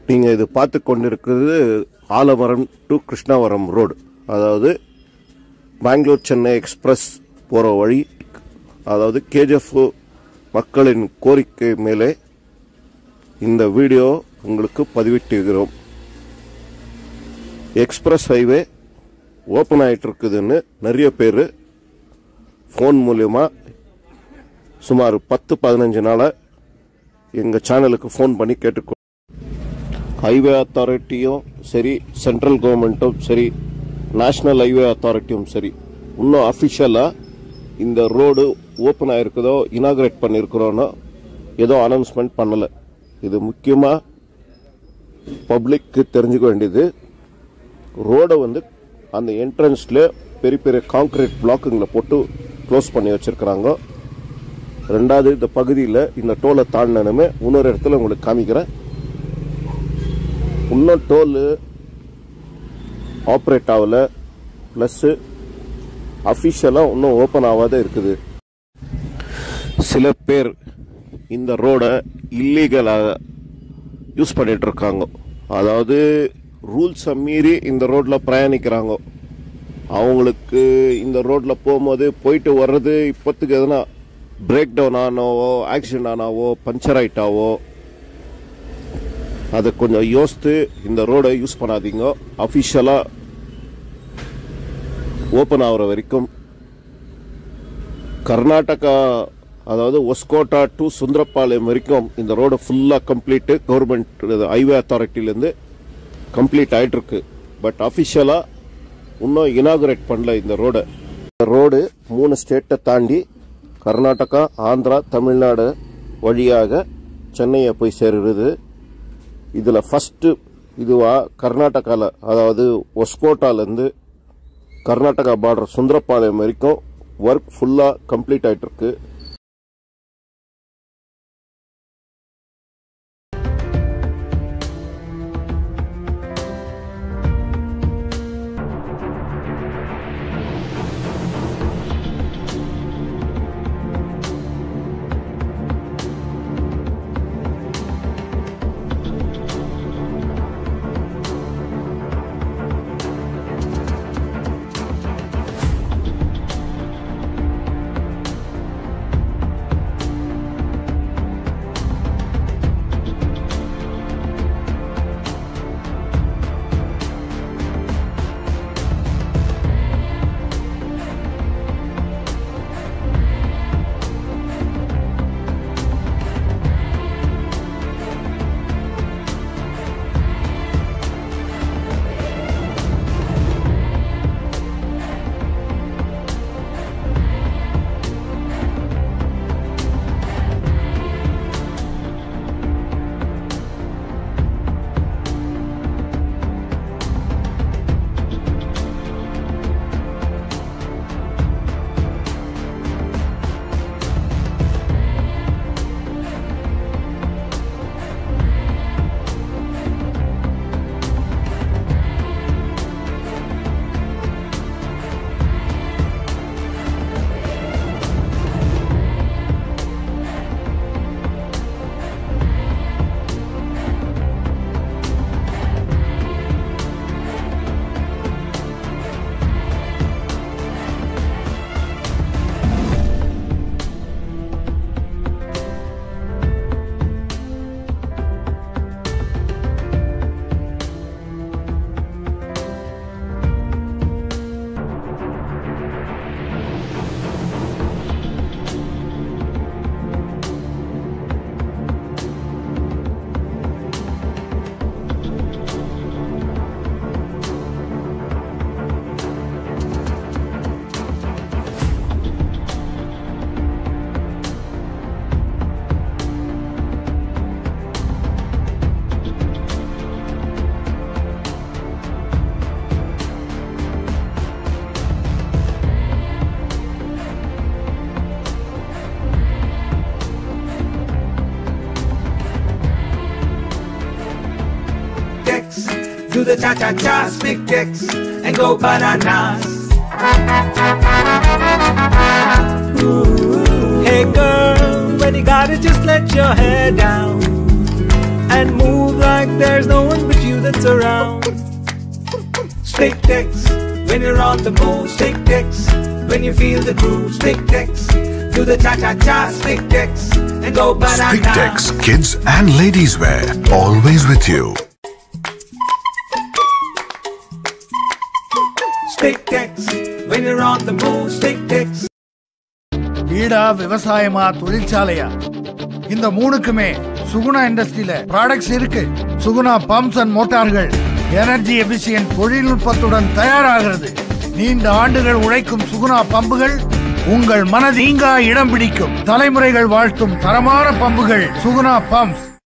நீங்கள் இது பார்த்து கொண்டிருக்கிறது ஆலமரம் டு கிருஷ்ணாவரம் ரோடு, அதாவது பெங்களூர் சென்னை எக்ஸ்பிரஸ் போகிற வழி. அதாவது கேஜிஎஃப் மக்களின் கோரிக்கை மேலே இந்த வீடியோ உங்களுக்கு பதிவிட்டுகிறோம். எக்ஸ்பிரஸ் ஹைவே ஓப்பன் ஆகிட்டு இருக்குதுன்னு நிறைய பேர் ஃபோன் மூலமா சுமார் 10-15 நாளாக எங்கள் சேனலுக்கு ஃபோன் பண்ணி கேட்டுக்கோ. ஹைவே அத்தாரிட்டியும் சரி, சென்ட்ரல் கவர்மெண்ட்டும் சரி, நேஷ்னல் ஹைவே அத்தாரிட்டியும் சரி, இன்னும் அஃபிஷியலாக இந்த ரோடு ஓப்பன் ஆகிருக்குதோ, இனாகிரேட் பண்ணியிருக்கிறோன்னோ ஏதோ அனௌன்ஸ்மெண்ட் பண்ணலை. இது முக்கியமாக பப்ளிக்கு தெரிஞ்சுக்க வேண்டியது. ரோடை அந்த என்ட்ரன்ஸில் பெரிய பெரிய கான்கிரீட் பிளாக்குங்களை போட்டு க்ளோஸ் பண்ணி வச்சுருக்கிறாங்க. ரெண்டாவது, இந்த பகுதியில் இந்த டோலை தாண்டினமே இன்னொரு இடத்துல உங்களுக்கு காமிக்கிறேன். இன்னும் டோலு ஆப்ரேட் ஆகலை, ப்ளஸ்ஸு அஃபிஷியலாக இன்னும் ஓப்பன் ஆகாத இருக்குது. சில பேர் இந்த ரோடை இல்லீகலாக யூஸ் பண்ணிட்டு இருக்காங்க. அதாவது ரூல்ஸை மீறி இந்த ரோட்டில் பிரயாணிக்கிறாங்க. அவங்களுக்கு இந்த ரோட்டில் போகும்போது போயிட்டு வர்றது இப்போத்துக்கு எதுனா பிரேக் டவுன் ஆனாவோ, ஆக்சிடென்ட் ஆனாவோ, பஞ்சர் ஆயிட்டாவோ, அதை கொஞ்சம் யோசித்து இந்த ரோடை யூஸ் பண்ணாதீங்க. அஃபிஷியலாக ஓப்பன் ஆகிற வரைக்கும் கர்நாடகா, அதாவது ஒஸ்கோட்டா டு சுந்தரபாளையம் வரைக்கும் இந்த ரோடு ஃபுல்லாக கம்ப்ளீட்டு கவர்மெண்ட் ஹைவே அத்தாரிட்டிலேருந்து கம்ப்ளீட் ஆகிட்டுருக்கு. பட் அஃபிஷியலாக இன்னும் இனாகுரேட் பண்ணல இந்த ரோடை. இந்த ரோடு 3 ஸ்டேட்டை தாண்டி கர்நாடகா, ஆந்திரா, தமிழ்நாடு வழியாக சென்னையை போய் சேருது. இதில் ஃபஸ்ட்டு இதுவாக கர்நாடகாவில், அதாவது ஒஸ்கோட்டாலேருந்து கர்நாடகா பார்டர் சுந்தரபாளையம் வரைக்கும் ஒர்க் ஃபுல்லாக கம்ப்ளீட் ஆகிட்டுருக்கு. Do the cha-cha-cha, speak dicks, and go bananas. Hey girl, when you got it, just let your hair down and move like like there's no one but you that's around. Stick text when you're on the move. Stick text when you feel the groove. Stick text, do the cha-cha-cha. Stick text and go banana. Spictex kids and ladies wear, always with you. Stick text when you're on the move. Stick text. வீடா விவசாயமா தொழிற்சாலையா இந்த மூணுக்குமே சுகுணா இண்டஸ்ட்ரியில products இருக்கு. Suguna pumps and மோட்டார்கள் energy efficient தொழில்நுட்பத்துடன் தயாராகிறது. நீண்ட ஆண்டுகள் உழைக்கும் சுகுணா பம்புகள் உங்கள் மனதீங்கா இடம் பிடிக்கும். தலைமுறைகள் வாழ்த்தும் தரமான பம்புகள் சுகுணா பம்ப்ஸ்.